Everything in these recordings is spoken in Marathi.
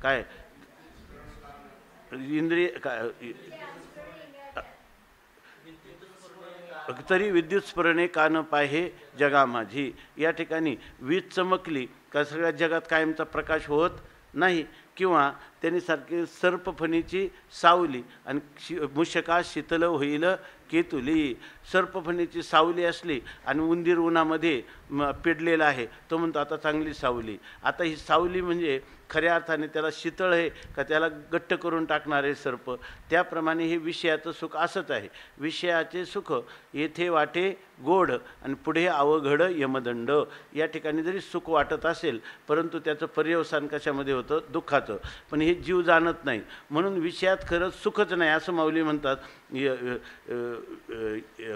काय इंद्रिय काय तरी विद्युत स्फुरणे कान पाहे जगा माझी. या ठिकाणी वीज चमकली का सगळ्या जगात कायमचा प्रकाश होत नाही. किंवा त्यांनी सारखी सर्पफणीची सावली आणि मुशका शीतल होईल केतुली. सर्पफणीची सावली असली आणि उंदीर उन्हामध्ये पिडलेला आहे, तो म्हणतो आता चांगली सावली. आता ही सावली म्हणजे खऱ्या अर्थाने त्याला शीतळ आहे का त्याला गट्ट करून टाकणारे सर्प. त्याप्रमाणे हे विषयाचं सुख असंच आहे. विषयाचे सुख येथे वाटे गोड आणि पुढे अवघड यमदंड. या ठिकाणी जरी सुख वाटत असेल परंतु त्याचं पर्यवसान कशामध्ये होतं? दुःखाचं. पण हे जीव जाणत नाही. म्हणून विषयात खरंच सुखच नाही असं माऊली म्हणतात.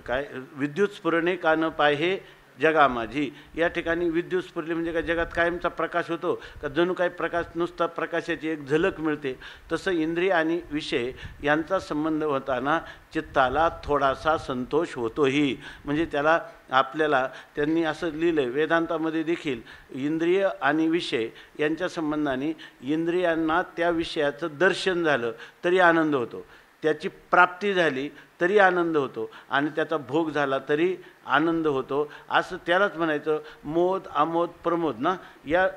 काय विद्युत स्फुरणे कान पाहे जगा माझी. या ठिकाणी विद्युत स्फुरली म्हणजे काय? जगात कायमचा प्रकाश होतो का? जणू काही प्रकाश नुसता प्रकाशाची एक झलक मिळते. तसं इंद्रिय आणि विषय यांचा संबंध होताना चित्ताला थोडासा संतोष होतोही. म्हणजे त्याला आपल्याला त्यांनी असं लिहिलं वेदांतामध्ये देखील, इंद्रिय आणि विषय यांच्या संबंधाने इंद्रियांना त्या विषयाचं दर्शन झालं तरी आनंद होतो, त्याची प्राप्ती झाली तरी आनंद होतो आणि त्याचा भोग झाला तरी आनंद होतो. असं त्यालाच म्हणायचं मोद आमोद प्रमोद ना. या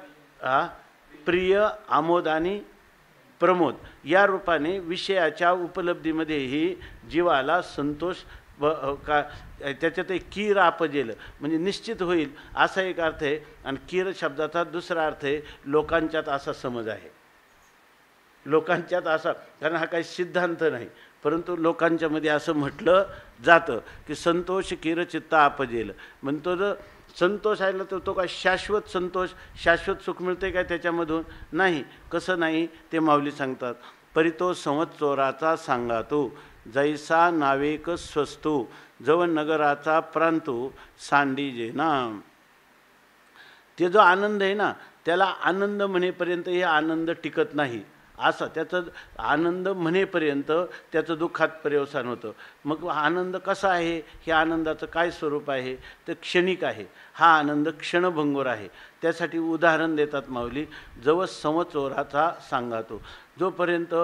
प्रिय आमोद आणि प्रमोद या रूपाने विषयाच्या उपलब्धीमध्येही जीवाला संतोष का त्याच्यात एक कीर आपजेल म्हणजे निश्चित होईल असा एक अर्थ आहे. आणि कीर शब्दाचा दुसरा अर्थ आहे लोकांच्यात असा समज आहे. लोकांच्यात असा, कारण हा काही सिद्धांत नाही परंतु लोकांच्यामध्ये असं म्हटलं जातं की संतोष कीरचित्ता आपजेल. म्हणतो जर संतोष आहे तर तो काय शाश्वत संतोष शाश्वत सुख मिळते काय त्याच्यामधून? नाही. कसं नाही ते माऊली सांगतात. परितो संवत्सोराचा सांगा तो जैसा नावेक स्वस्तू जव नगराचा प्रांतू सांडीजे ना. ते जो आनंद आहे ना त्याला आनंद म्हणेपर्यंत हे आनंद टिकत नाही. असं त्याचं आनंद म्हणेपर्यंत त्याचं दुःखात पर्यवसान होतं. मग आनंद कसा आहे? हे आनंदाचं काय स्वरूप आहे? तर क्षणिक आहे. हा आनंद क्षणभंगूर आहे. त्यासाठी उदाहरण देतात माऊली. जवळ संवत्सोराचा सांगातो. जोपर्यंत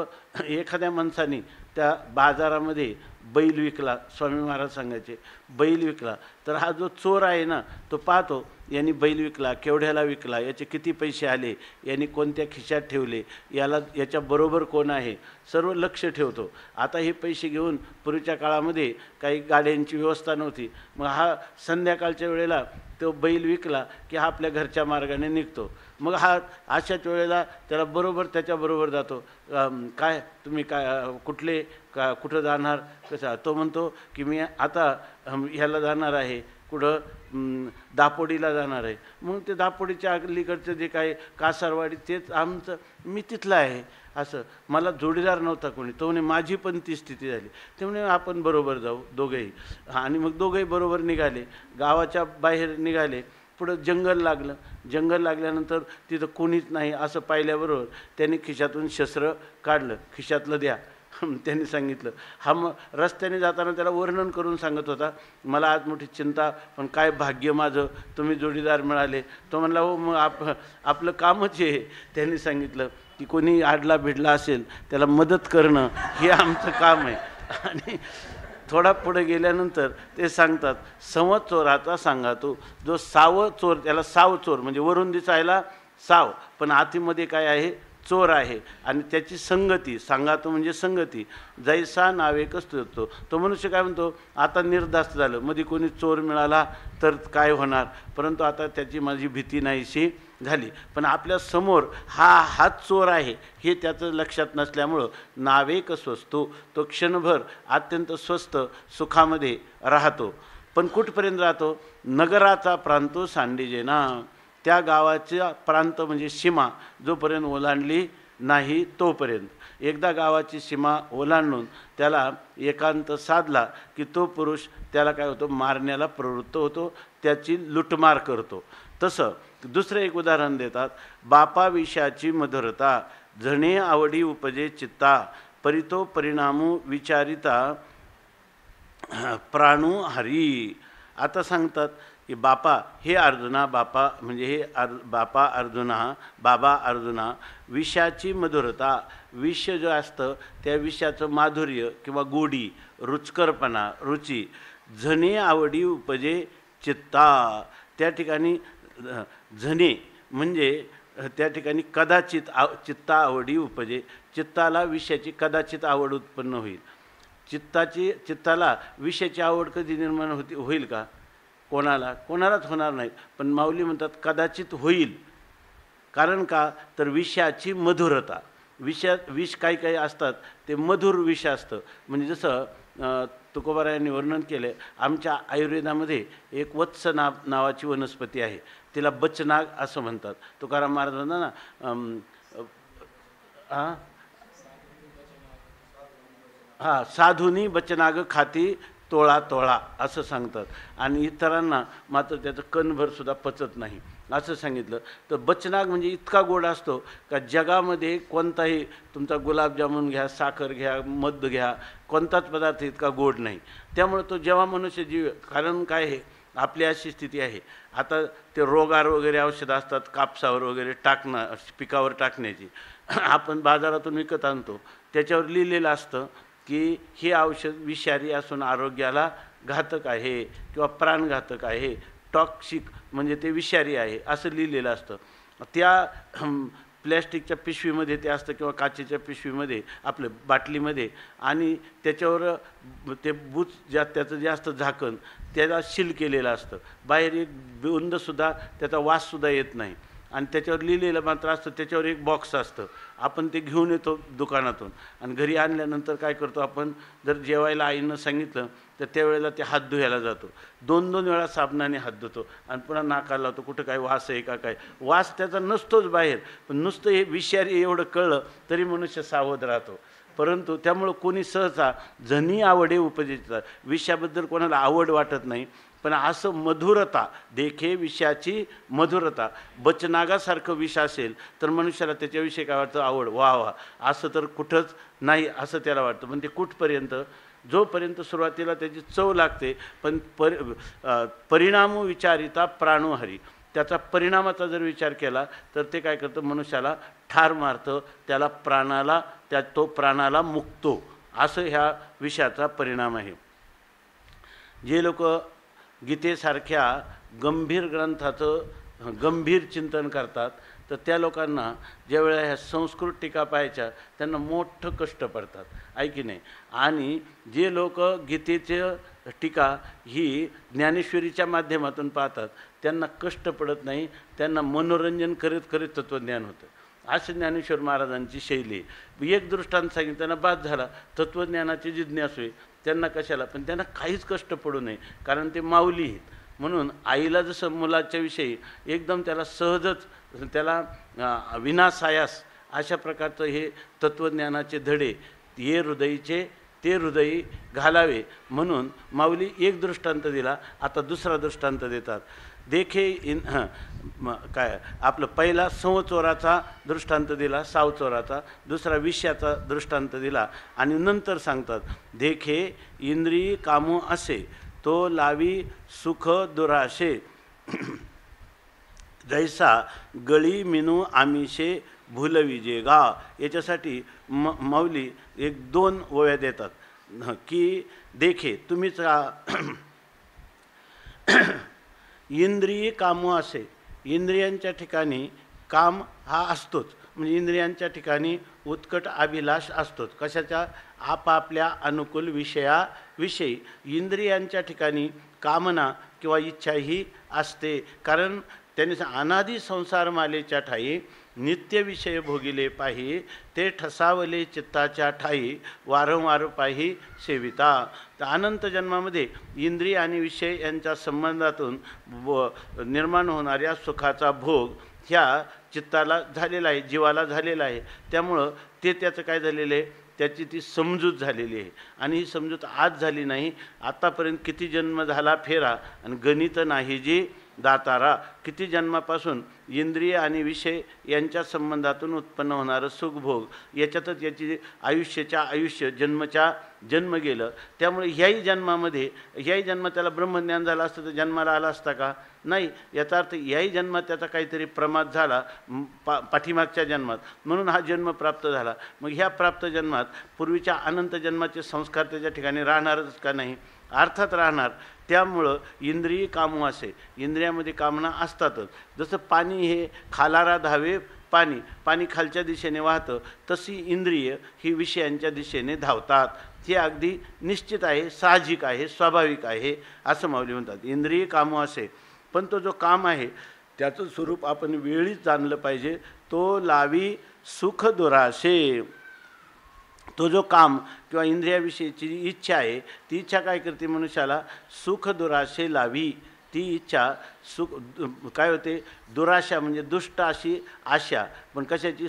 एखाद्या माणसाने त्या बाजारामध्ये बैल विकला, स्वामी महाराज सांगायचे बैल विकला, तर हा जो चोर आहे ना तो पाहतो यांनी बैल विकला, केवढ्याला विकला, याचे किती पैसे आले, यांनी कोणत्या खिशात ठेवले, याच्याबरोबर कोण आहे, सर्व लक्ष ठेवतो. आता हे पैसे घेऊन पूर्वीच्या काळामध्ये काही गाड्यांची व्यवस्था नव्हती. मग हा संध्याकाळच्या वेळेला तो बैल विकला की हा आपल्या घरच्या मार्गाने निघतो. मग हा अशाच वेळेला त्याला बरोबर त्याच्याबरोबर जातो. काय तुम्ही काय कुठले का कुठं जाणार कसा? तो म्हणतो की मी आता ह्याला जाणार आहे, कुठं दापोडीला जाणार आहे. मग ते दापोडीच्या अलीकडचं जे काय कासारवाडी तेच आमचं, मी तिथला आहे. असं मला जोडीदार नव्हता कोणी. तो म्हणे माझी पण ती स्थिती झाली. ते म्हणे आपण बरोबर जाऊ दोघेही. आणि मग दोघेही बरोबर निघाले. गावाच्या बाहेर निघाले. पुढं जंगल लागलं. जंगल लागल्यानंतर तिथं कोणीच नाही असं पाहिल्याबरोबर त्यांनी खिशातून शस्त्र काढलं. खिशातलं द्या त्यांनी सांगितलं. हा मग रस्त्याने जाताना त्याला वर्णन करून सांगत होता, मला आज मोठी चिंता, पण काय भाग्य माझं, तुम्ही जोडीदार मिळाले. तो म्हणला हो मग आपलं कामच आहे. त्यांनी सांगितलं की कोणी आडला भिडला असेल त्याला मदत करणं हे आमचं काम आहे. आणि थोडा पुढे गेल्यानंतर ते सांगतात संवत्सोराचा सांगा तो. जो साव चोर, त्याला साव चोर म्हणजे वरून दिसायला साव पण आतीमध्ये काय आहे? चोर आहे. आणि त्याची संगती सांगा तो म्हणजे संगती जैसा नावेक असतो. तो मनुष्य काय म्हणतो, आता निर्धास्त झालं, मध्ये कोणी चोर मिळाला तर काय होणार, परंतु आता त्याची माझी भीती नाहीशी झाली. पण आपल्या समोर हाच चोर आहे हे त्याचं लक्षात नसल्यामुळं नावेक स्वस्तो, तो क्षणभर अत्यंत स्वस्त सुखामध्ये राहतो. पण कुठपर्यंत राहतो? नगराचा प्रांतो सांडीजे ना. त्या गावाचा प्रांत म्हणजे सीमा जोपर्यंत ओलांडली नाही तोपर्यंत. एकदा गावाची सीमा ओलांडून त्याला एकांत साधला की तो पुरुष त्याला काय होतो? मारण्याला प्रवृत्त होतो, त्याची लुटमार करतो. तसं दुसरं एक उदाहरण देतात. बापाविषयाची मधुरता जणे आवडी उपजे चित्ता परितो परिणामू विचारिता प्राणू हरी. आता सांगतात की बापा हे अर्जुना, बापा म्हणजे हे बापा अर्जुना, बाबा अर्जुना, विषाची मधुरता, विष जो असतं त्या विषाचं माधुर्य किंवा गोडी, रुचकरपणा, रुची, झणे आवडी उपजे चित्ता. त्या ठिकाणी झणे म्हणजे त्या ठिकाणी कदाचित चित्ता आवडी उपजे, चित्ताला विषयाची कदाचित आवड उत्पन्न होईल. चित्ताला विषयाची आवड कधी निर्माण होईल का? कोणालाच होणार नाही. पण माऊली म्हणतात कदाचित होईल. कारण का? तर विषयाची मधुरता. विष काही असतात ते मधुर विष असतं. म्हणजे जसं तुकोबारायांनी वर्णन केले, आमच्या आयुर्वेदामध्ये एक वत्स नावाची वनस्पती आहे, तिला बचनाग असं म्हणतात. तुकाराम महाराज म्हणतात ना, साधुनी बचनाग खाती तोळा तोळा असं सांगतात. आणि इतरांना मात्र त्याचं कणभरसुद्धा पचत नाही असं सांगितलं. तर बचनाग म्हणजे इतका गोड असतो का जगामध्ये कोणताही तुमचा गुलाबजामुन घ्या, साखर घ्या, मध घ्या, कोणताच पदार्थ इतका गोड नाही. त्यामुळे तो जेव्हा मनुष्य जीव, कारण काय आहे आपली अशी स्थिती आहे, आता ते रोगार वगैरे औषधं असतात कापसावर वगैरे पिकावर टाकण्याची, आपण बाजारातून विकत आणतो, त्याच्यावर लिहिलेलं असतं की हे औषध विषारी असून आरोग्याला घातक आहे किंवा प्राणघातक आहे, टॉक्सिक म्हणजे ते विषारी आहे असं लिहिलेलं असतं. त्या प्लॅस्टिकच्या पिशवीमध्ये ते असतं किंवा काचेच्या पिशवीमध्ये आपलं बाटलीमध्ये, आणि त्याच्यावर ते त्याचं जे असतं झाकण त्याला सील केलेलं असतं. बाहेर एक बुंदसुद्धा त्याचा वाससुद्धा येत नाही. आणि त्याच्यावर लिहिलेलं मात्र असतं, त्याच्यावर एक बॉक्स असतं. आपण ते घेऊन येतो दुकानातून आणि घरी आणल्यानंतर काय करतो आपण, जर जेवायला आईनं सांगितलं तर त्यावेळेला ते हात धुवायला जातो, 2-2 वेळा साबणाने हात धुतो आणि पुन्हा नाकाला लावतो, कुठं काय वास आहे का काय. वास त्याचा नसतोच बाहेर, पण नुसतं हे विषारी एवढं कळलं तरी मनुष्य सावध राहतो. परंतु त्यामुळं कोणी सहसा झणी आवडे उपजितात, विषयाबद्दल कोणाला आवड वाटत नाही. पण असं मधुरता, देखे विषयाची मधुरता, बचनागासारखं विष असेल तर मनुष्याला त्याच्याविषयी काय वाटतं, आवड, वा असं तर कुठंच नाही असं त्याला वाटतं. पण ते कुठपर्यंत, जोपर्यंत सुरुवातीला त्याची चव लागते, पण परिणाम विचारिता प्राणोहरी, त्याचा परिणामाचा जर विचार केला तर ते काय करतं, मनुष्याला ठार मारतं, त्याला तो प्राणाला मुकतो. असं ह्या विषयाचा परिणाम आहे. जे लोक गीतेसारख्या गंभीर ग्रंथाचं गंभीर चिंतन करतात तर त्या लोकांना ज्यावेळेला ह्या संस्कृत टीका पाहायच्या त्यांना मोठं कष्ट पडतात, आहे की नाही. आणि जे लोक गीतेचे टीका ही ज्ञानेश्वरीच्या माध्यमातून पाहतात त्यांना कष्ट पडत नाही, त्यांना मनोरंजन करीत तत्त्वज्ञान होतं. अशी ज्ञानेश्वर महाराजांची शैली. एक दृष्टांत सांगितलं त्यांना बाद झाला, तत्त्वज्ञानाचे जिज्ञासू आहे त्यांना कशाला, पण त्यांना काहीच कष्ट पडू नये कारण ते माऊली आहेत. म्हणून आईला जसं मुलाच्या विषयी एकदम त्याला सहजच, त्याला विनासायास अशा प्रकारचं हे तत्त्वज्ञानाचे धडे हे हृदयीचे ते हृदयी घालावे म्हणून माऊली एक दृष्टांत दिला. आता दुसरा दृष्टांत देतात. देखे काय आपलं पहिला संवचोराचा दृष्टांत दिला, सावचोराचा, दुसरा विषयाचा दृष्टांत दिला आणि नंतर सांगतात देखे इंद्रिय कामो असे तो लावी सुख दुराशे जैसा गळी मिनू आमिषे भुलविजे गा. याच्यासाठी माऊली 1-2 ओव्या देतात की देखे तुम्हीच इंद्रिय कामो असे, इंद्रियांच्या ठिकाणी काम हा असतोच, म्हणजे इंद्रियांच्या ठिकाणी उत्कट अभिलाष असतोच. कशाच्या? आपापल्या अनुकूल विषयी इंद्रियांच्या ठिकाणी कामना किंवा इच्छा ही असते. कारण त्यांनी अनादि संसार मालेच्या ठाई नित्य विषय भोगिले पाही, ते ठसावले चित्ताच्या ठाई वारंवार पाही सेविता. तर अनंत जन्मामध्ये इंद्रिय आणि विषय यांच्या संबंधातून निर्माण होणाऱ्या सुखाचा भोग ह्या चित्ताला झालेला आहे, जीवाला झालेला आहे. त्यामुळं त्याचं काय झालेलं आहे, त्याची ती समजूत झालेली आहे. आणि ही समजूत आज झाली नाही, आत्तापर्यंत किती जन्म झाला फेरा आणि गणित नाही जी दातारा. किती जन्मापासून इंद्रिय आणि विषय यांच्या संबंधातून उत्पन्न होणारं सुखभोग, याच्यातच याची आयुष्य जन्म गेलं. त्यामुळे ह्याही जन्मात त्याला ब्रह्मज्ञान झालं असतं तर जन्माला आला असता का? नाही. याचा अर्थ याही जन्मात त्याचा काहीतरी प्रमाद झाला पाठीमागच्या जन्मात, म्हणून हा जन्म प्राप्त झाला. मग ह्या प्राप्त जन्मात पूर्वीच्या अनंत जन्माचे संस्कार त्याच्या ठिकाणी राहणारच का नाही? अर्थात राहणार. त्यामुळं इंद्रिय कामवासे, इंद्रियामध्ये कामना असतातच. जसं पाणी हे खालारा धावे पाणी खालच्या दिशेने वाहतं, तशी इंद्रिय ही विषयांच्या दिशेने धावतात. हे अगदी निश्चित आहे, साहजिक आहे, स्वाभाविक आहे असं माऊली म्हणतात. इंद्रिय कामवासे, पण तो जो काम आहे त्याचं स्वरूप आपण वेळीच जाणलं पाहिजे. तो लावी सुख दुराशे. तो जो काम किंवा इंद्रियाविषयीची इच्छा आहे, ती इच्छा काय करते? मनुष्याला सुख दुराशे लावी. ती इच्छा काय होते? दुराशा म्हणजे दुष्ट अशी आशा, पण कशाची?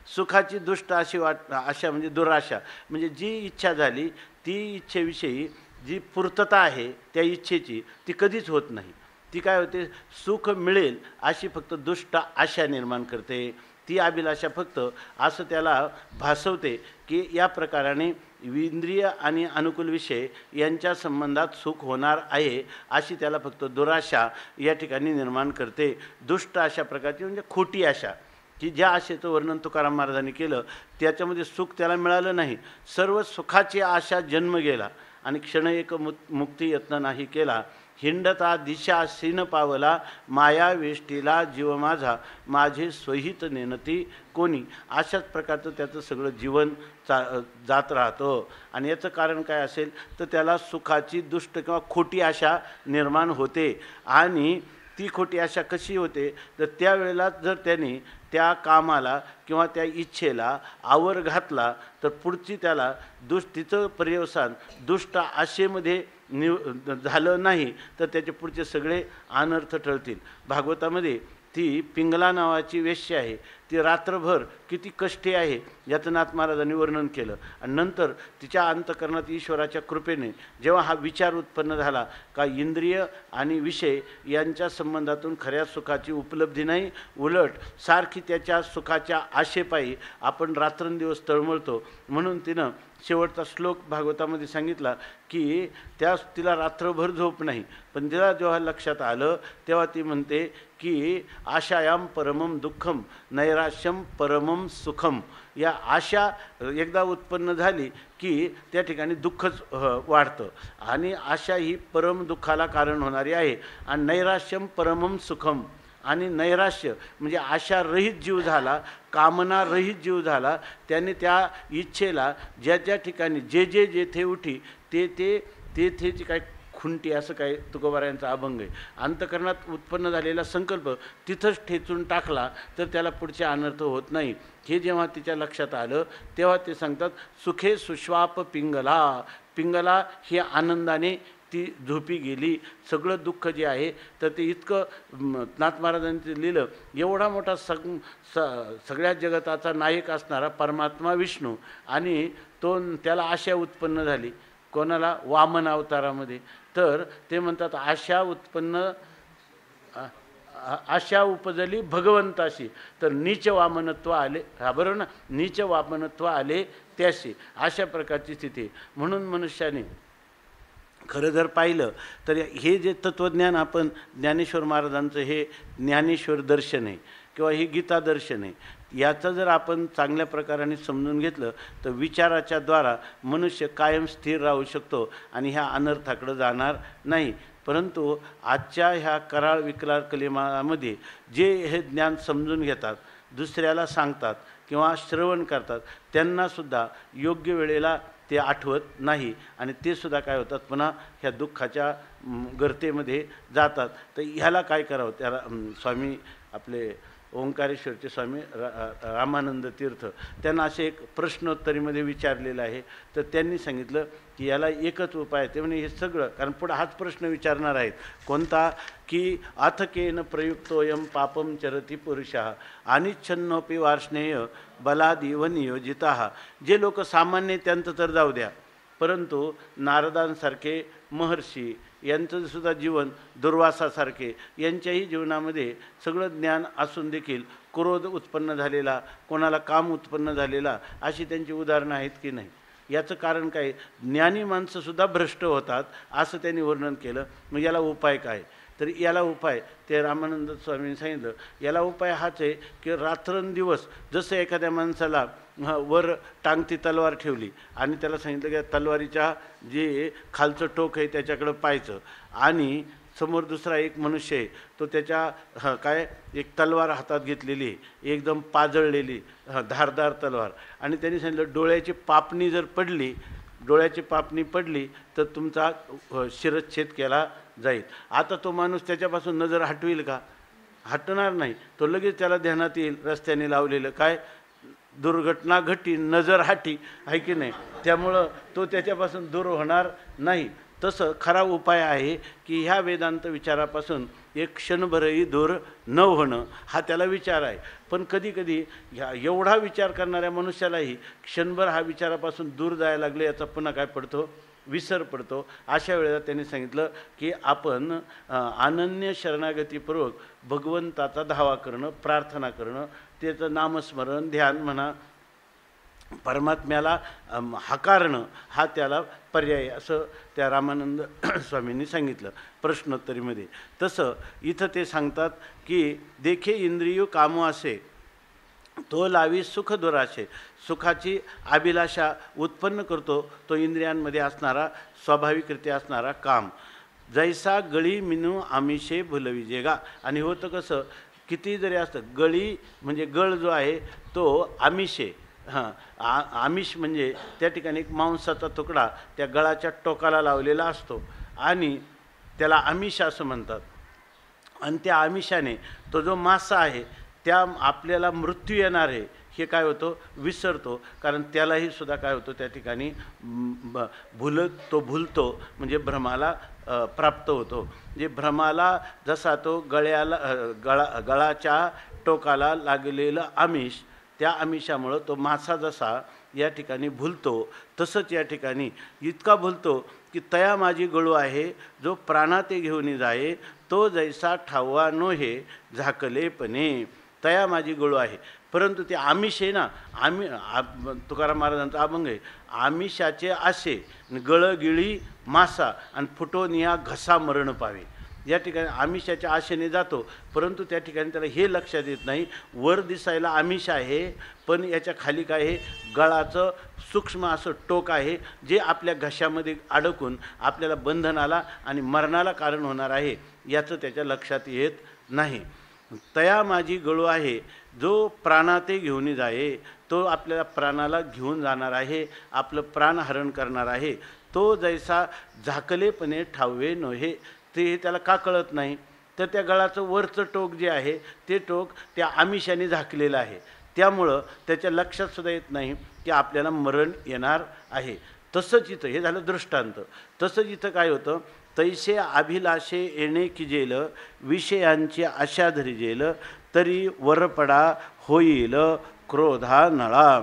सुखाची दुष्ट अशी आशा म्हणजे दुराशा. म्हणजे जी इच्छा झाली ती इच्छेविषयी जी पूर्तता आहे त्या इच्छेची, ती कधीच होत नाही. ती काय होते? सुख मिळेल अशी फक्त दुष्ट आशा निर्माण करते. ती अभिलाषा फक्त असं त्याला भासवते की या प्रकाराने इंद्रिय आणि अनुकूल विषय यांच्या संबंधात सुख होणार आहे, अशी त्याला फक्त दुराशा या ठिकाणी निर्माण करते. दुष्ट अशा प्रकारची म्हणजे खोटी आशा, की ज्या आशेचं वर्णन तुकाराम महाराजांनी केलं त्याच्यामध्ये सुख त्याला मिळालं नाही. सर्व सुखाची आशा जन्म गेला आणि क्षण एक मुक्ती यत्न नाही केला. हिंडता दिशा सीन पावला, माया वेष्टीला जीव माझा, माझे स्वहित नेनती कोणी. अशाच प्रकारचं त्याचं सगळं जीवन जात राहतं. आणि याचं कारण काय असेल तर त्याला सुखाची दुष्ट किंवा खोटी आशा निर्माण होते. आणि ती खोटी आशा कशी होते तर त्यावेळेला जर त्याने त्या कामाला किंवा त्या इच्छेला आवर घातला तर पुढची त्याला तिचं पर्यवसान दुष्ट आशेमध्ये झालं नाही तर त्याचे पुढचे सगळे अनर्थ टळतील. भागवतामध्ये ती पिंगला नावाची वेश्या आहे, ती रात्रभर किती कष्टी आहे याचं नाथ महाराजांनी वर्णन केलं. आणि नंतर तिच्या अंतकरणात ईश्वराच्या कृपेने जेव्हा हा विचार उत्पन्न झाला का इंद्रिय आणि विषय यांच्या संबंधातून खऱ्या सुखाची उपलब्धी नाही, उलट सारखी त्याच्या सुखाच्या आशेपायी आपण रात्रंदिवस तळमळतो. म्हणून तिनं शेवटचा श्लोक भागवतामध्ये सांगितला की तिला रात्रभर झोप नाही, पण तिला जेव्हा लक्षात आलं तेव्हा ती म्हणते की आशायाम परमम दुःखम नैराश्यम परमम सुखम. या आशा एकदा उत्पन्न झाली की त्या ठिकाणी दुःखच वाढतं आणि आशा ही परम दुःखाला कारण होणारी आहे. आणि नैराश्यम परमम सुखम, आणि नैराश्य म्हणजे आशारहित जीव झाला, कामनारहित जीव झाला, त्याने त्या इच्छेला ज्या ठिकाणी जेथे उठी तेथेची काय खुंटी असं काय तुकोबारायांचा अभंग आहे. अंतकरणात उत्पन्न झालेला संकल्प तिथंच ठेचून टाकला तर त्याला पुढचे अनर्थ होत नाही. हे जेव्हा तिच्या लक्षात आलं तेव्हा ते सांगतात सुखे सुश्वाप पिंगला ही आनंदाने ती झोपी गेली. सगळं दुःख जे आहे तर ते इतकं नाथ महाराजांनी लिहिलं. एवढा मोठा सगळ्या जगताचा नायक असणारा परमात्मा विष्णू, आणि त्याला आशा उत्पन्न झाली. कोणाला? वामन अवतारामध्ये. तर ते म्हणतात आशा उपजली भगवंताशी, तर नीच वामनत्व आले. हा बरोबर ना, नीच वामनत्व आले त्याशी. अशा प्रकारची स्थिती. म्हणून मनुष्याने खरं जर पाहिलं तर हे जे तत्त्वज्ञान आपण ज्ञानेश्वर महाराजांचं हे ज्ञानेश्वर दर्शन आहे किंवा हे गीता दर्शन आहे, याचं जर आपण चांगल्या प्रकाराने समजून घेतलं तर विचाराच्या द्वारा मनुष्य कायम स्थिर राहू शकतो आणि ह्या अनर्थाकडे जाणार नाही. परंतु आजच्या ह्या कराळ विकराळ कलियुगामध्ये जे हे ज्ञान समजून घेतात, दुसऱ्याला सांगतात किंवा श्रवण करतात, त्यांनासुद्धा योग्य वेळेला ते आठवत नाही आणि ते सुद्धा काय होतात, पुन्हा ह्या दुःखाच्या गर्तेमध्ये जातात. तर ह्याला काय करावं? त्याला स्वामी आपले ओंकारेश्वरचे स्वामी रामानंद तीर्थ त्यांना असे एक प्रश्नोत्तरीमध्ये विचारलेलं आहे. तर त्यांनी सांगितलं की याला एकच उपाय आहे. ते म्हणे हे सगळं, कारण पुढे हाच प्रश्न विचारणार आहेत. कोणता? की अथकेन प्रयुक्तोयम पापम चरती पुरुषः अनिच्छन्नोपि वार्ष्णेय बलादिव नियोजिता. जे लोक सामान्य त्यांचं तर जाऊ द्या, परंतु नारदांसारखे महर्षी यांचं सुद्धा जीवन दुर्वासासारखे यांच्याही जीवनामध्ये सगळं ज्ञान असून देखील क्रोध उत्पन्न झालेला, कोणाला काम उत्पन्न झालेला, अशी त्यांची उदाहरणं आहेत की नाही? याचं कारण काय? ज्ञानी माणसंसुद्धा भ्रष्ट होतात असं त्यांनी वर्णन केलं. मग याला उपाय काय? तर याला उपाय ते रामानंद स्वामींनी सांगितलं. याला उपाय हाच आहे की रात्रंदिवस जसं एखाद्या माणसाला वर टांगती तलवार ठेवली आणि त्याला सांगितलं की तलवारीच्या जे खालचं टोक आहे त्याच्याकडं पाहायचं, आणि समोर दुसरा एक मनुष्य आहे, तो त्याच्या काय एक तलवार हातात घेतलेली आहे, एकदम पाजळलेली धारदार तलवार, आणि त्यांनी सांगितलं डोळ्याची पापणी जर पडली, डोळ्याची पापणी पडली तर तुमचा शिरच्छेद केला जाईल. आता तो माणूस त्याच्यापासून नजर हटविल का? हटणार नाही. तो लगेच त्याला ध्यानात येईल रस्त्याने लावलेलं काय दुर्घटना घटी, नजर हाटी, आहे की नाही? त्यामुळं तो त्याच्यापासून दूर होणार नाही. तसं खरा उपाय आहे की ह्या वेदांत विचारापासून एक क्षणभरही दूर न होणं, हा त्याला विचार आहे. पण कधीकधी ह्या एवढा विचार करणाऱ्या मनुष्यालाही क्षणभर हा विचारापासून दूर जायला लागले याचा पुन्हा काय पडतो? विसर पडतो. अशा वेळेला त्यांनी सांगितलं की आपण अनन्य शरणागतीपूर्वक भगवंताचा धावा करणं, प्रार्थना करणं, त्याचं नामस्मरण, ध्यान म्हणा, परमात्म्याला हकारणं, हा त्याला पर्याय असं त्या रामानंद स्वामींनी सांगितलं प्रश्नोत्तरीमध्ये. तसं इथं ते सांगतात की देखे इंद्रिय कामो असे तो लावी सुख दुराशे. सुखाची अभिलाषा उत्पन्न करतो तो इंद्रियांमध्ये असणारा स्वाभाविकरित्या असणारा काम. जैसा गळी मिनू आमिषे भुलविजेगा. आणि होतं कसं, किती जरी असतं, गळी म्हणजे गळ जो आहे तो आमिषे, आमिष म्हणजे त्या ठिकाणी एक मांसाचा तुकडा त्या गळाच्या टोकाला लावलेला असतो आणि त्याला आमिष असं म्हणतात. आणि त्या आमिषाने तो जो मासा आहे त्या आपल्याला मृत्यू येणार आहे हे काय होतं, विसरतो. कारण त्यालाही सुद्धा काय होतं त्या ठिकाणी भुलतो म्हणजे भ्रमाला प्राप्त होतो. म्हणजे भ्रमाला जसा तो गळाच्या टोकाला लागलेलं आमिष, त्या आमिषामुळं तो मासा जसा या ठिकाणी भुलतो, तसंच या ठिकाणी इतका भुलतो की तया माझी गळू आहे जो प्राणाते घेऊन जाये, तो जैसा ठावा नोहे झाकलेपणे. तया माझी गळू आहे. परंतु ते आमिष आहे ना, तुकाराम महाराजांचा अभंग आहे, आमिषाचे आशे गळगिळी मासा आणि फुटोनिया घसा मरण पावे. या ठिकाणी आमिषाच्या आशेने जातो, परंतु त्या ठिकाणी त्याला हे लक्षात येत नाही वर दिसायला आमिष आहे पण याच्या खाली काय आहे, गळाचं सूक्ष्म असं टोक आहे जे आपल्या घशामध्ये अडकून आपल्याला बंधनाला आणि मरणाला कारण होणार आहे, याचं त्याच्या लक्षात येत नाही. तया माझी गळू आहे जो प्राणाते घेऊन जाये, तो आपल्याला प्राणाला घेऊन जाणार आहे, आपलं प्राणहरण करणार आहे. तो जैसा झाकलेपणे ठावे नव्हे, ते त्याला का कळत नाही, तर त्या गळाचं वरचं टोक जे आहे ते टोक त्या आमिषाने झाकलेलं आहे, त्यामुळं त्याच्या लक्षात सुद्धा येत नाही की आपल्याला मरण येणार आहे. तसंच इथं हे झालं दृष्टांत. तसंच इथं काय होतं, तैसे अभिलाषे येणे किजेल विषयांची आशा धरिजेल, तरी वरपडा होईल क्रोधा नळा.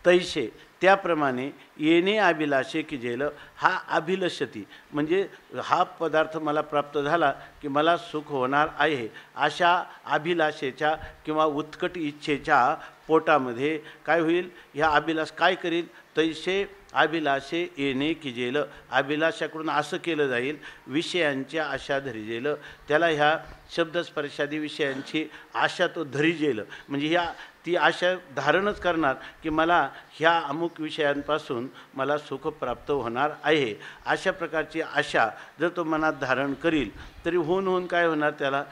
तैसे त्याप्रमाणे येणे अभिलाषे किजेल, हा अभिलषती म्हणजे हा पदार्थ मला प्राप्त झाला की मला सुख होणार आहे, अशा अभिलाषेच्या किंवा उत्कट इच्छेच्या पोटामध्ये काय होईल, ह्या अभिलाष काय करील, तैसे अभिलाषे येणे किजेल, अभिलाषाकडून असं केलं जाईल, विषयांच्या आशा धरिजेल, त्याला ह्या शब्दस्पर्शादी विषयांची आशा तो धरिजेल, म्हणजे ह्या ती आशा धारणच करणार की मला ह्या अमुक विषयांपासून मला सुख प्राप्त होणार आहे. अशा प्रकारची आशा जर तो मनात धारण करील तरी होऊन काय होणार, त्याला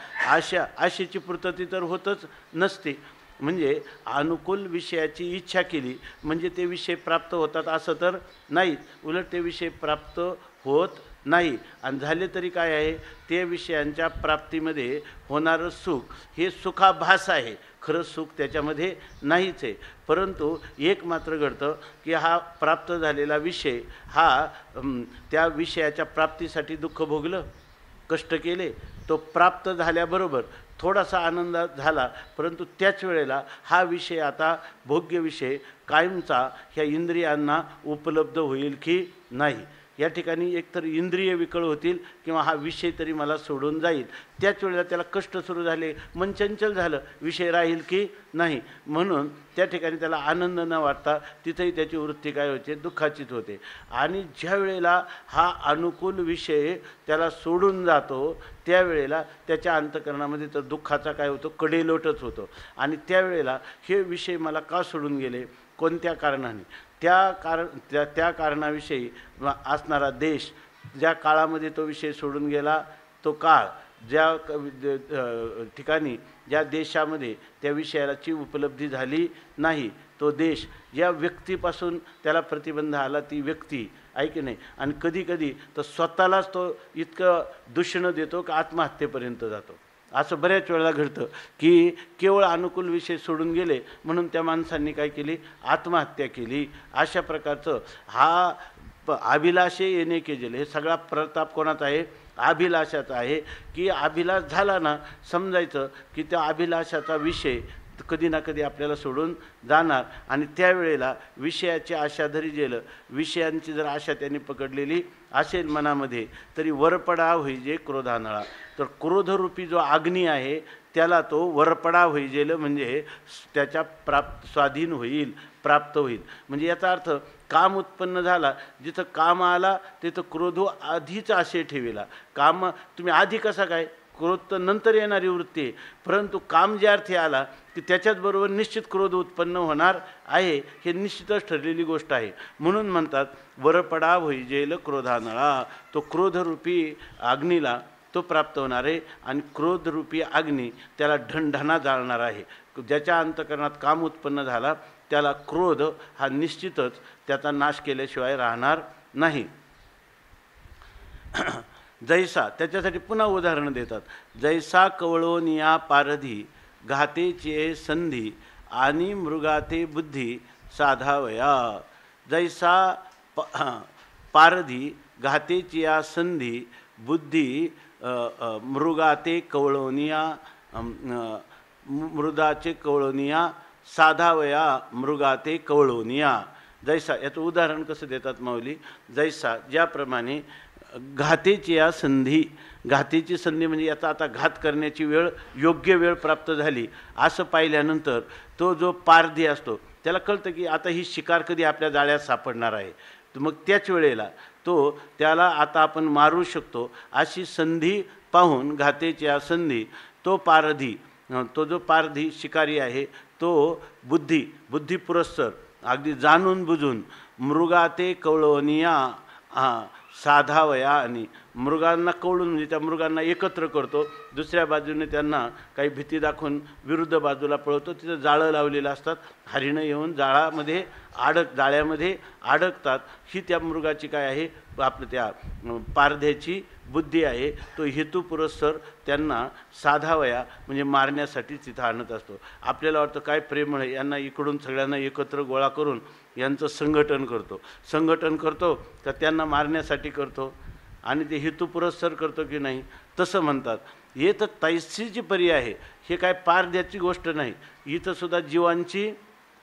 आशेची पूर्तता तर होतच नसते. म्हणजे अनुकूल विषयाची इच्छा केली म्हणजे ते विषय प्राप्त होतात असं तर नाही, उलट ते विषय प्राप्त होत नाही. आणि झाले तरी काय आहे, ते विषयांच्या प्राप्तीमध्ये होणारं सुख हे सुखाभास आहे, खरं सुख त्याच्यामध्ये नाहीच आहे. परंतु एक मात्र घडतं की हा प्राप्त झालेला विषय हा त्या विषयाच्या प्राप्तीसाठी दुःख भोगलं, कष्ट केले, तो प्राप्त झाल्याबरोबर थोडासा आनंद झाला, परंतु त्याच वेळेला हा विषय आता भोग्य विषय कायमचा ह्या इंद्रियांना उपलब्ध होईल की नाही, या ठिकाणी एकतर इंद्रिय विकळ होतील किंवा हा विषय तरी मला सोडून जाईल. त्याच वेळेला त्याला कष्ट सुरू झाले, मन चंचल झालं, विषय राहील की नाही, म्हणून त्या ठिकाणी त्याला आनंद न वाटता तिथेही त्याची वृत्ती काय होते, दुःखाचीच होते. आणि ज्या वेळेला हा अनुकूल विषय त्याला सोडून जातो त्यावेळेला त्याच्या अंतःकरणामध्ये तर दुःखाचा काय होतो, कडेलोटच होतो. आणि त्यावेळेला हे विषय मला का सोडून गेले, कोणत्या कारणाने, त्या कारणाविषयी असणारा देश, ज्या काळामध्ये तो विषय सोडून गेला तो काळ, ज्या ठिकाणी ज्या देशामध्ये त्या विषयाची उपलब्धी झाली नाही तो देश, ज्या व्यक्तीपासून त्याला प्रतिबंध आला ती व्यक्ती, आहे की नाही. आणि कधी कधी तर स्वतःलाच तो इतकं दूषण देतो की आत्महत्येपर्यंत जातो. असं बऱ्याच वेळेला घडतं की केवळ अनुकूल विषय सोडून गेले म्हणून त्या माणसांनी काय केली, आत्महत्या केली. अशा प्रकारचं हा अभिलाषे येणे केले, हे सगळा प्रताप कोणाचा आहे, अभिलाषाचा आहे. की अभिलाष झाला ना, समजायचं की त्या अभिलाषाचा विषय कधी ना कधी आपल्याला सोडून जाणार. आणि त्यावेळेला विषयाची आशा धरी गेलं, विषयांची जर आशा त्यांनी पकडलेली असेल मनामध्ये, तरी वरपडा होईजे क्रोधानळा. तर क्रोधरूपी जो अग्नी आहे त्याला तो वरपडा होईजेल, म्हणजे त्याच्या स्वाधीन होईल, प्राप्त होईल. म्हणजे याचा अर्थ काम उत्पन्न झाला, जिथं काम आला तिथं क्रोध आधीच आशे ठेविला. काम तुम्ही आधी कसा काय, क्रोध तर नंतर येणारी वृत्ती आहे, परंतु काम ज्या अर्थी आला की त्याच्याचबरोबर निश्चित क्रोध उत्पन्न होणार आहे, हे निश्चितच ठरलेली गोष्ट आहे. म्हणून म्हणतात वरपडा होईजेल क्रोधानळा. तो क्रोधरूपी अग्नीला तो प्राप्त होणार आहे आणि क्रोधरूपी अग्नी त्याला ढणढणा जाळणार आहे. ज्याच्या अंतःकरणात काम उत्पन्न झाला त्याला क्रोध हा निश्चितच त्याचा नाश केल्याशिवाय राहणार नाही. जैसा, त्याच्यासाठी पुन्हा उदाहरण देतात. जैसा कवळोनिया पारधी घातेचे संधी आणि मृगाते बुद्धी साधावया. जैसा पारधी घातेची या संधी बुद्धी मृगाते कवळोनिया मृदाचे कवळोनिया साधावया मृगाते कवळोनिया. जैसा, याचं उदाहरण कसं देतात माऊली, जैसा ज्याप्रमाणे घातेची या संधी, घातेची संधी म्हणजे याचा आता घात करण्याची वेळ, योग्य वेळ प्राप्त झाली असं पाहिल्यानंतर तो जो पारधी असतो त्याला कळतं की आता ही शिकार कधी आपल्या जाळ्यात सापडणार आहे. तर मग त्याच वेळेला तो त्याला आता आपण मारू शकतो अशी संधी पाहून, घातेची या संधी, तो पारधी, तो जो पारधी शिकारी आहे तो बुद्धी पुरस्सर अगदी जाणून बुजून मृगाते कवळोनिया साधावया, आणि मृगांना कवळून म्हणजे त्या मृगांना एकत्र करतो, दुसऱ्या बाजूने त्यांना काही भीती दाखवून विरुद्ध बाजूला पळवतो. तिथं जाळं लावलेलं असतात, हरिणं येऊन जाळ्यामध्ये अडकतात. ही त्या मृगाची काय आहे, आपलं त्या पारध्याची बुद्धी आहे. तो हेतू पुरस्सर त्यांना साधावया म्हणजे मारण्यासाठी तिथं आणत असतो. आपल्याला वाटतं काय प्रेमळ आहे, यांना इकडून सगळ्यांना एकत्र गोळा करून यांचं संघटन करतो तर त्यांना मारण्यासाठी करतो, आणि ते हेतू पुरस्सर करतो की नाही, तसं म्हणतात. हे तर तैसीची परी आहे, हे काय पारध्याची गोष्ट नाही. इथं सुद्धा जीवांची,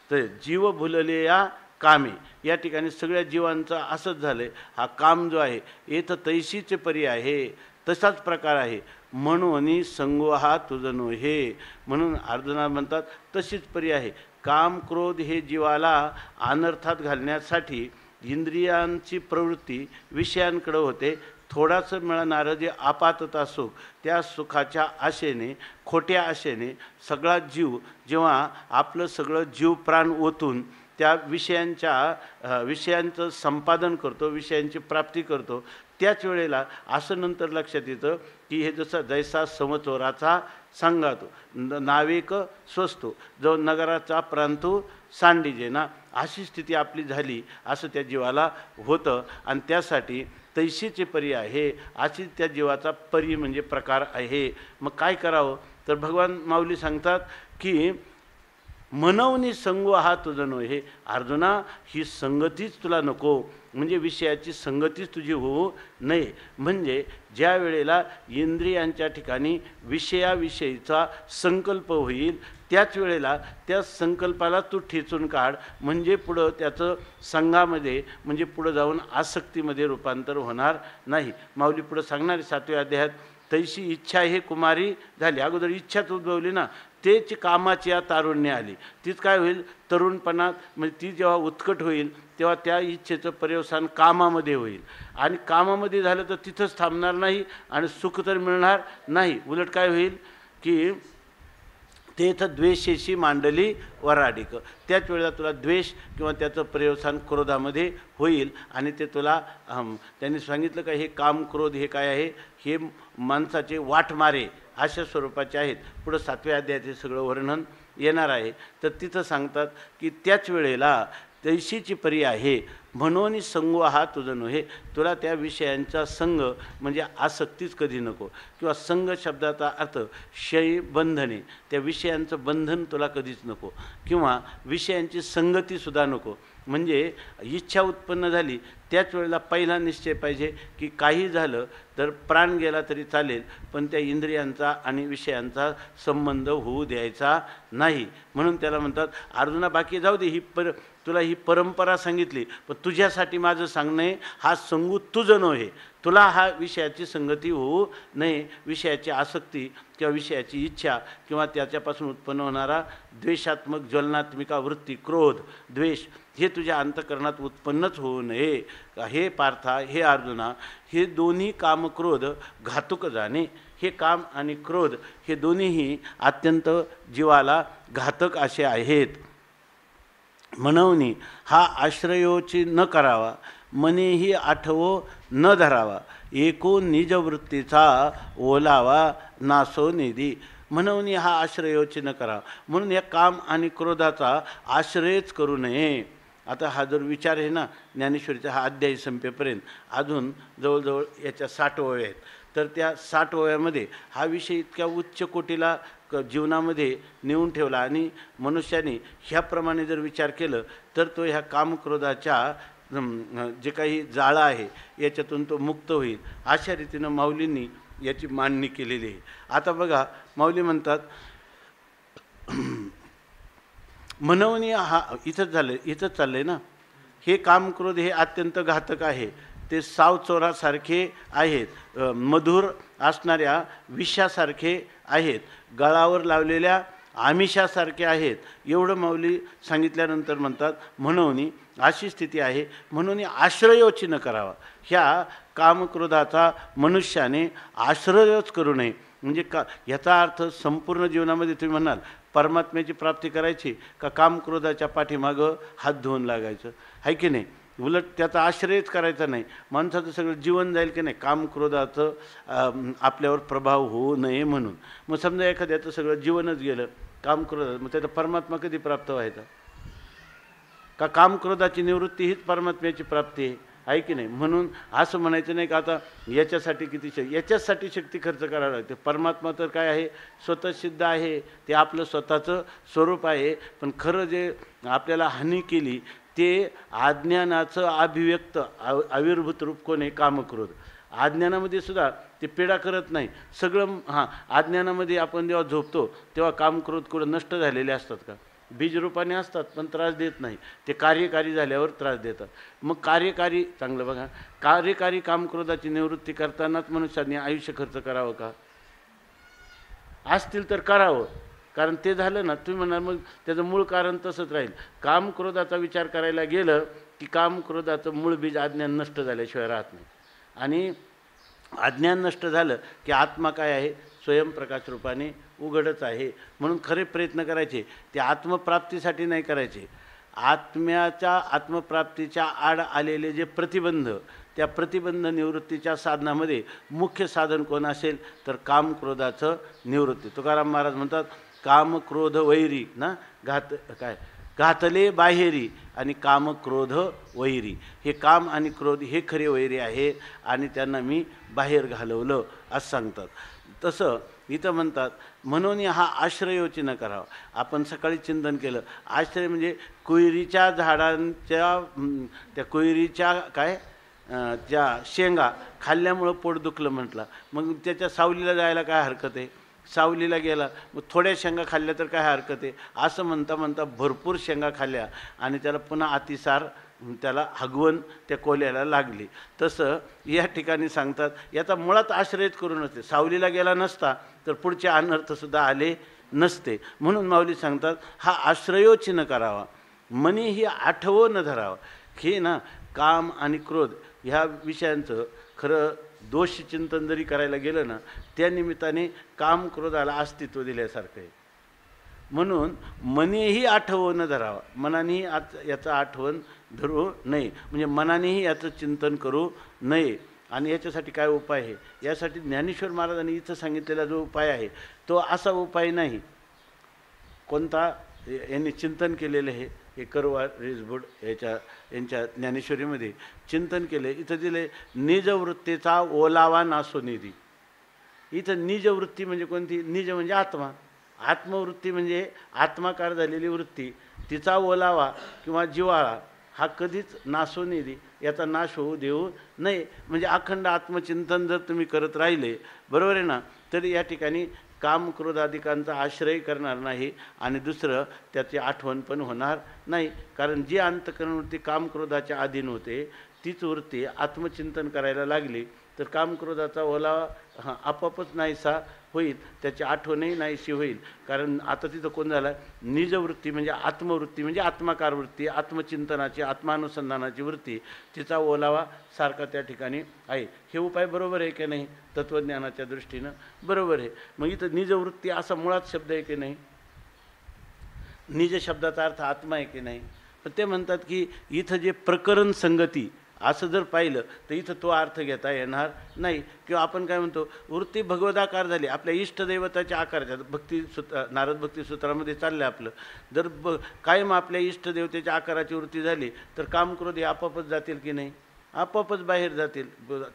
तर जीव भुलले या कामे, या ठिकाणी सगळ्या जीवांचं असंच झालं. हा काम जो आहे येथं तैसीचे परी आहे, तसाच प्रकार आहे. म्हणून संगो हा तुझनो हे, म्हणून अर्जुना म्हणतात तशीच परी आहे. काम क्रोध हे जीवाला अनर्थात घालण्यासाठी इंद्रियांची प्रवृत्ती विषयांकडे होते. थोडासं मिळणारं जे आपातता सुख, त्या सुखाच्या आशेने, खोट्या आशेने सगळा जीव जेव्हा आपलं सगळं जीव प्राण ओतून त्या विषयांचं संपादन करतो, विषयांची प्राप्ती करतो, त्याच वेळेला असं नंतर लक्षात येतं की हे जसं जैसा समचोराचा सांगातो नावेक स्वस्तो, जो नगराचा प्रांतू सांडीजे ना, अशी स्थिती आपली झाली असं त्या जीवाला होतं. आणि त्यासाठी तैशीचे परी आहे, अशी त्या जीवाचा परी म्हणजे प्रकार आहे. मग काय करावं, तर भगवान माऊली सांगतात की मनवनी संगो हा तुझं नो. हे अर्जुना, ही संगतीच तुला नको, म्हणजे विषयाची संगतीच तुझी होऊ नये. म्हणजे ज्या वेळेला इंद्रियांच्या ठिकाणी विषयाविषयीचा संकल्प होईल त्याच वेळेला त्या संकल्पाला तू ठेचून काढ, म्हणजे पुढं त्याचं संघामध्ये म्हणजे पुढं जाऊन आसक्तीमध्ये रूपांतर होणार नाही. माऊली पुढं सांगणार 7व्या अध्यायात, तैशी इच्छा हे कुमारी झाली. अगोदर इच्छाच उद्भवली ना, तेच कामाची या तारुण्य आली. तीच काय होईल, तरुणपणात म्हणजे ती जेव्हा उत्कट होईल तेव्हा त्या इच्छेचं पर्यवसान कामामध्ये होईल. आणि कामामध्ये झालं तर तिथंच थांबणार नाही आणि सुख तर मिळणार नाही. उलट काय होईल की तेथ द्वेषेशी मांडली वराडिक. त्याच वेळेला तुला द्वेष किंवा त्याचं पर्यवसान क्रोधामध्ये होईल. आणि ते तुला त्यांनी सांगितलं का हे काम क्रोध हे काय आहे, हे माणसाचे वाटमारे अशा स्वरूपाचे आहेत. पुढं 7व्या अध्यायात हे सगळं वर्णन येणार आहे. तर तिथं सांगतात की त्याच वेळेला तैशीची परी आहे म्हणून संग हा तुझं नव्हे. तुला त्या विषयांचा संग म्हणजे आसक्तीच कधी नको, किंवा संग शब्दाचा अर्थ शय बंधने, त्या विषयांचं बंधन तुला कधीच नको, किंवा विषयांची संगतीसुद्धा नको. म्हणजे इच्छा उत्पन्न झाली त्याच वेळेला पहिला निश्चय पाहिजे की काही झालं तर प्राण गेला तरी चालेल, पण त्या इंद्रियांचा आणि विषयांचा संबंध होऊ द्यायचा नाही. म्हणून त्याला म्हणतात अर्जुना, बाकी जाऊ दे, तुला ही परंपरा सांगितली, पण तुझ्यासाठी माझं सांगणं आहे, हा संगू तुझं नव्हे. तुला हा विषयाची संगती होऊ नये. विषयाची आसक्ती किंवा विषयाची इच्छा किंवा त्याच्यापासून उत्पन्न होणारा द्वेषात्मक ज्वलनात्मिका वृत्ती, क्रोध, द्वेष, हे तुझ्या अंतःकरणात उत्पन्नच होऊ नये. हे पार्था, हे अर्जुना, हे दोन्ही कामक्रोध घातुक जाणे. हे काम आणि क्रोध हे दोन्हीही अत्यंत जीवाला घातक असे आहेत. म्हणून हा आश्रयोची न करावा, मनेही आठवो न धरावा, एको निजवृत्तीचा ओलावा नासो निधी. म्हणून हा आश्रयोची न करावा, म्हणून या काम आणि क्रोधाचा आश्रयच करू नये. आता हा जर विचार आहे ना, ज्ञानेश्वरीचा हा अध्याय संपेपर्यंत अजून जवळजवळ याच्या 60 ओव्या आहेत. तर त्या 60 ओव्यामध्ये हा विषय इतक्या उच्च कोटीला जीवनामध्ये नेऊन ठेवला आणि मनुष्याने ह्याप्रमाणे जर विचार केलं तर तो ह्या कामक्रोधाच्या जे काही जाळं आहे याच्यातून तो मुक्त होईल. अशा रीतीनं माऊलींनी याची मांडणी केलेली आहे. आता बघा, माऊली म्हणतात म्हणून हा इथंच झालं, इथंच चाललं आहे ना, हे कामक्रोध हे अत्यंत घातक आहे. ते सावचोरासारखे आहेत, मधुर असणाऱ्या विषासारखे आहेत, गळावर लावलेल्या आमिषासारखे आहेत. एवढं माऊली सांगितल्यानंतर म्हणतात म्हणून अशी स्थिती आहे, म्हणून आश्रयोची न करावा. ह्या कामक्रोधाचा मनुष्याने आश्रयच करू नये. म्हणजे का याचा अर्थ संपूर्ण जीवनामध्ये तुम्ही म्हणाल परमात्म्याची प्राप्ती करायची का कामक्रोधाच्या पाठीमागं हात धुवून लागायचं, आहे की नाही? उलट त्याचा आश्रयच करायचा नाही. माणसाचं सगळं जीवन जाईल की नाही, कामक्रोधाचं आपल्यावर प्रभाव होऊ नये म्हणून. मग समजा एखाद्याचं सगळं जीवनच गेलं कामक्रोधात, मग त्याचा परमात्मा कधी प्राप्त व्हायचा? का कामक्रोधाची निवृत्ती हीच परमात्म्याची प्राप्ती आहे की नाही? म्हणून असं म्हणायचं नाही का आता याच्यासाठी किती याच्यासाठी शक्ती खर्च करावी लागते. परमात्मा तर काय आहे, स्वतः सिद्ध आहे, ते आपलं स्वतःचं स्वरूप आहे. पण खरं जे आपल्याला हानी केली ते अज्ञानाचं अभिव्यक्त आविर्भूत रूप कोण आहे? कामक्रोध. अज्ञानामध्ये सुद्धा ते पीडा करत नाही सगळं. अज्ञानामध्ये आपण जेव्हा झोपतो तेव्हा कामक्रोध कुठं नष्ट झालेले असतात का? बीजरूपाने असतात पण त्रास देत नाही. ते कार्यकारी झाल्यावर त्रास देतात. मग कार्यकारी, चांगलं बघा, कार्यकारी कामक्रोधाची निवृत्ती करतानाच मनुष्याने आयुष्य खर्च करावं का? असतील तर करावं, कारण ते झालं ना, तुम्ही म्हणाल मग त्याचं मूळ कारण तसंच राहील. कामक्रोधाचा विचार करायला गेलं की कामक्रोधाचं मूळ बीज अज्ञान नष्ट झाल्याशिवाय राहत नाही. आणि अज्ञान नष्ट झालं की आत्मा काय आहे? स्वयंप्रकाश रूपाने उघडच आहे. म्हणून खरे प्रयत्न करायचे ते आत्मप्राप्तीसाठी नाही करायचे. आत्मप्राप्तीच्या आड आलेले जे प्रतिबंध, त्या प्रतिबंध निवृत्तीच्या साधनामध्ये मुख्य साधन कोण असेल तर कामक्रोधाचं निवृत्ती. तुकाराम महाराज म्हणतात कामक्रोध वैरी ना, घातले बाहेरी आणि कामक्रोध वैरी. हे काम आणि क्रोध हे खरे वैरी आहे आणि त्यांना मी बाहेर घालवलं असं सांगतात. तसं इथं म्हणतात म्हणून हा आश्रयोचिन करावा. आपण सकाळी चिंतन केलं. आश्रय म्हणजे कोयरीच्या झाडांच्या त्या कोयरीच्या काय ज्या शेंगा खाल्ल्यामुळं पोट दुखलं म्हटलं, मग त्याच्या सावलीला जायला काय हरकत आहे? सावलीला गेला, मग थोड्या शेंगा खाल्ल्या तर काय हरकत आहे? असं म्हणता म्हणता भरपूर शेंगा खाल्ल्या आणि त्याला पुन्हा अतिसार, त्याला हगवण त्या कोल्याला लागली. तसं या ठिकाणी सांगतात याचा मुळात आश्रयच करू नसते. सावलीला गेला नसता तर पुढचे अनर्थसुद्धा आले नसते. म्हणून माऊली सांगतात हा आश्रयोचिन करावा, मनी ही आठवो न धरावा. हे ना काम आणि क्रोध ह्या विषयांचं खरं दोषचिंतन जरी करायला गेलं ना, त्या निमित्ताने काम क्रोधाला अस्तित्व दिल्यासारखं आहे. म्हणून मनेही आठवो न धरावा, मनानेही याचं आठवण धरू नये, म्हणजे मनानेही याचं चिंतन करू नये. आणि याच्यासाठी काय उपाय आहे? यासाठी ज्ञानेश्वर महाराजांनी इथं सांगितलेला जो उपाय आहे तो असा उपाय नाही. कोणता? यांनी चिंतन केलेलं आहे, हे करवा रेसबुड यांच्या ज्ञानेश्वरीमध्ये चिंतन केले. इथं दिले निजवृत्तीचा ओलावा नासो निधी. इथं निजवृत्ती म्हणजे कोणती? निज म्हणजे आत्मा, आत्मवृत्ती म्हणजे आत्माकार झालेली वृत्ती, तिचा ओलावा किंवा जिव्हाळा हा कधीच नासो निधी, याचा नाश होऊ देऊ नये. म्हणजे अखंड आत्मचिंतन जर तुम्ही करत राहिले, बरोबर आहे ना, तर या ठिकाणी काम क्रोधाधिकांचा आश्रय करणार नाही आणि दुसरं त्याची आठवण पण होणार नाही. कारण जी अंतःकरणवृत्ती काम क्रोधाच्या अधीन होते तीच वृत्ती आत्मचिंतन करायला लागली तर काम क्रोधाचा ओलावा आपोआपच नाहीसा होईल, त्याची आठवणही नाहीशी होईल. कारण आता तिथं कोण झाला? निजवृत्ती म्हणजे आत्मवृत्ती, म्हणजे आत्माकार वृत्ती, आत्मचिंतनाची आत्मानुसंधानाची वृत्ती, तिचा ओलावा सारखा त्या ठिकाणी आहे. हे उपाय बरोबर आहे की नाही? तत्त्वज्ञानाच्या दृष्टीनं बरोबर आहे. मग इथं निजवृत्ती असा मुळात शब्द आहे की नाही? निज शब्दाचा अर्थ आत्मा आहे की नाही? पण ते म्हणतात की इथं जे प्रकरण संगती असं जर पाहिलं तर इथं तो अर्थ घेता येणार नाही. किंवा आपण काय म्हणतो, वृत्ती भगवदाकार झाली, आपल्या इष्टदैवताच्या आकाराच्या नारद भक्ती सूत्रामध्ये चाललं आपलं. जर कायम आपल्या इष्टदेवतेच्या आकाराची वृत्ती झाली तर कामक्रोधी आपोआपच जातील की नाही? आपोआपच बाहेर जातील.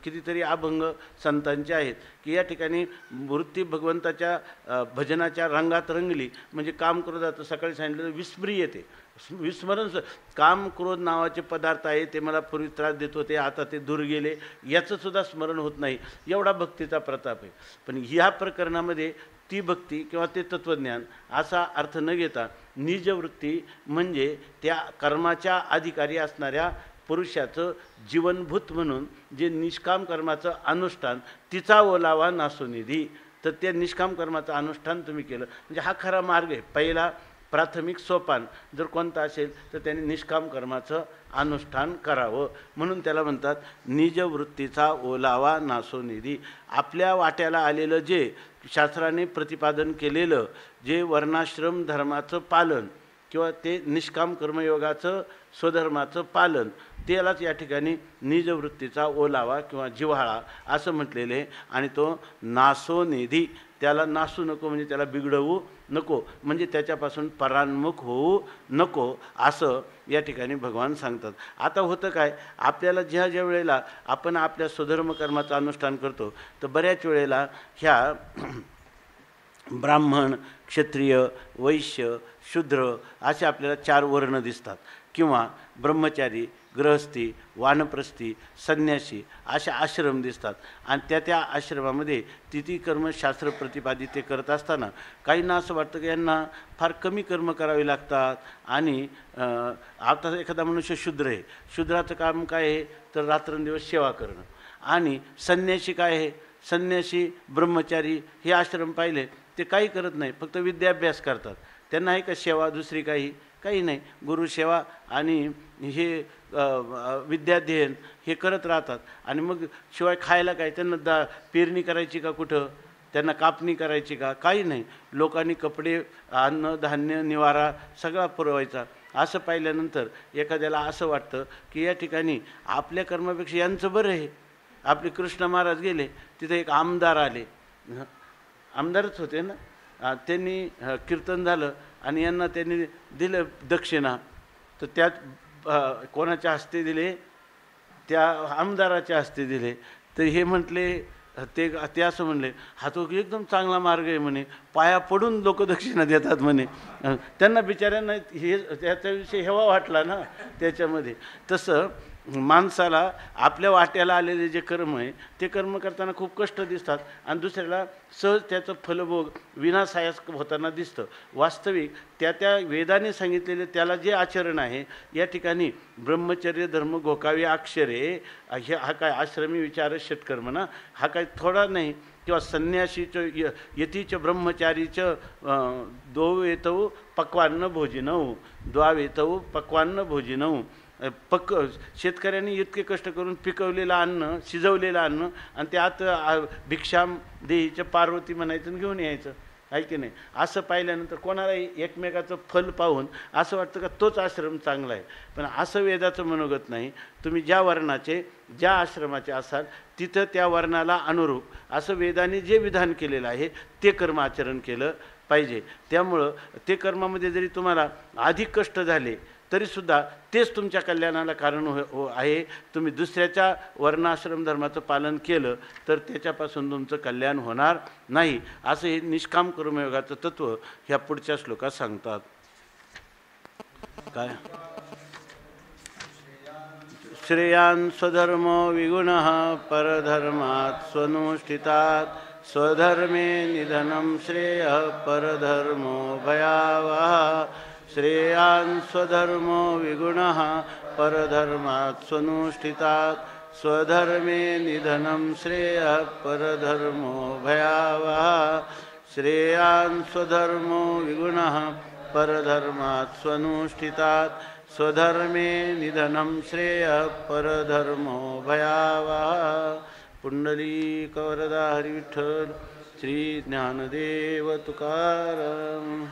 कितीतरी अभंग संतांचे आहेत की या ठिकाणी वृत्ती भगवंताच्या भजनाच्या रंगात रंगली म्हणजे काम क्रोधाचं सकाळी सांगितलं विस्मृती येते. विस्मरण, काम क्रोध नावाचे पदार्थ आहे ते मला पूर्वी त्रास देत होते, आता ते दूर गेले, याचंसुद्धा स्मरण होत नाही. एवढा भक्तीचा प्रताप आहे. पण ह्या प्रकरणामध्ये ती भक्ती किंवा ते तत्त्वज्ञान असा अर्थ न घेता निजवृत्ती म्हणजे त्या कर्माच्या अधिकारी असणाऱ्या पुरुषाचं जीवनभूत म्हणून जे निष्काम कर्माचं अनुष्ठान, तिचा ओलावा नासोनिधी. तर त्या निष्काम कर्माचं अनुष्ठान तुम्ही केलं म्हणजे हा खरा मार्ग आहे. पहिला प्राथमिक सोपान जर कोणता असेल तर त्यांनी निष्काम कर्माचं अनुष्ठान करावं. म्हणून त्याला म्हणतात निजवृत्तीचा ओलावा नासोनिधी. आपल्या वाट्याला आलेलं जे शास्त्राने प्रतिपादन केलेलं जे वर्णाश्रम धर्माचं पालन किंवा ते निष्काम कर्मयोगाचं स्वधर्माचं पालन, त्यालाच या ठिकाणी निजवृत्तीचा ओलावा किंवा जिव्हाळा असं म्हटलेलं आहे. आणि तो नासोनिधी, त्याला नासू नको म्हणजे त्याला बिघडवू नको, म्हणजे त्याच्यापासून परान्मुख होऊ नको, असं या ठिकाणी भगवान सांगतात. आता होतं काय, आपल्याला ज्या ज्या वेळेला आपण आपल्या स्वधर्मकर्माचं अनुष्ठान करतो तर बऱ्याच वेळेला ह्या ब्राह्मण, क्षत्रिय, वैश्य, शूद्र असे आपल्याला 4 वर्ण दिसतात, किंवा ब्रह्मचारी, गृहस्थी, वानप्रस्थी, संन्यासी असे आश्रम दिसतात. आणि त्या आश्रमामध्ये तिथी कर्मशास्त्र प्रतिपादित ते करत असताना काहींना असं वाटतं की यांना फार कमी कर्म करावे लागतात. आणि आता एखादा मनुष्य शूद्र आहे, शूद्राचं काम काय आहे तर रात्रंदिवस सेवा करणं. आणि संन्यासी काय आहे, संन्यासी, ब्रह्मचारी हे आश्रम पाहिले ते काही करत नाही, फक्त विद्याभ्यास करतात. त्यांना आहे का सेवा दुसरी काही नाही. गुरुसेवा आणि हे विद्याध्ययन हे करत राहतात. आणि मग शिवाय खायला काय, त्यांना पेरणी करायची का, कुठं त्यांना कापणी करायची का, काही नाही. लोकांनी कपडे, अन्न, धान्य, निवारा सगळा पुरवायचा. असं पाहिल्यानंतर एखाद्याला असं वाटतं की या ठिकाणी आपल्या कर्मापेक्षा यांचं बरं आहे. आपले कृष्ण महाराज गेले, तिथे एक आमदार आले, आमदारच होते ना, त्यांनी कीर्तन झालं आणि यांना त्यांनी दिलं दक्षिणा. तर त्यात कोणाच्या हस्ते दिले, त्या आमदाराच्या हस्ते दिले. तर हे म्हटले ते असं म्हणले, हा तो एकदम चांगला मार्ग आहे म्हणे, पाया पडून लोक दक्षिणा देतात म्हणे. त्यांना बिचाऱ्यांना हे त्याच्याविषयी हेवा वाटला ना त्याच्यामध्ये. तसं माणसाला आपल्या वाट्याला आलेले जे कर्म आहे ते कर्म करताना खूप कष्ट दिसतात आणि दुसऱ्याला सहज त्याचं फलभोग विनासायास होताना दिसतं. वास्तविक त्या वेदाने सांगितलेले त्याला जे आचरण आहे, या ठिकाणी ब्रह्मचर्य धर्म गोकावे अक्षरे, हा काय आश्रमी विचार षटकर्म ना, हा काय थोडा नाही. किंवा संन्यासीचं यतीचं ब्रह्मचारीचं द्ववेतौ पक्वान्न भोजिनौ, द्वावेतौ पक्वान्न भोजिनौ. शेतकऱ्यांनी इतके कष्ट करून पिकवलेलं अन्न, शिजवलेलं अन्न, आणि त्यात भिक्षाम देहीचं पार्वती म्हणायचं आणि घेऊन यायचं, आहे की नाही. असं पाहिल्यानंतर कोणालाही एकमेकाचं फल पाहून असं वाटतं का तोच आश्रम चांगला आहे. पण असं वेदाचं मनोगत नाही. तुम्ही ज्या वर्णाचे ज्या आश्रमाचे असाल तिथं त्या वर्णाला अनुरूप असं वेदाने जे विधान केलेलं आहे ते कर्म आचरण केलं पाहिजे. त्यामुळं ते कर्मामध्ये जरी तुम्हाला अधिक कष्ट झाले तरीसुद्धा तेच तुमच्या कल्याणाला कारण आहे. तुम्ही दुसऱ्याच्या वर्णाश्रम धर्माचं पालन केलं तर त्याच्यापासून तुमचं कल्याण होणार नाही. असं हे निष्काम कर्मयोगाचं तत्त्व ह्या पुढच्या श्लोकात सांगतात. काय? श्रेयान् स्वधर्मो विगुणः परधर्मात् स्वनुष्ठितात् स्वधर्मे निधनं श्रेयः परधर्मो भयावहः. श्रेयान् स्वधर्मो विगुणः परधर्मात् स्वनुष्ठितात् स्वधर्मे निधनं श्रेयः परधर्मो भयावहः. श्रेयान् स्वधर्मो विगुणः परधर्मात् स्वनुष्ठितात् स्वधर्मे निधनं श्रेयः परधर्मो भयावहः. पुंडलीक वरदा हरी विठ्ठल. श्री ज्ञानदेव तुकाराम.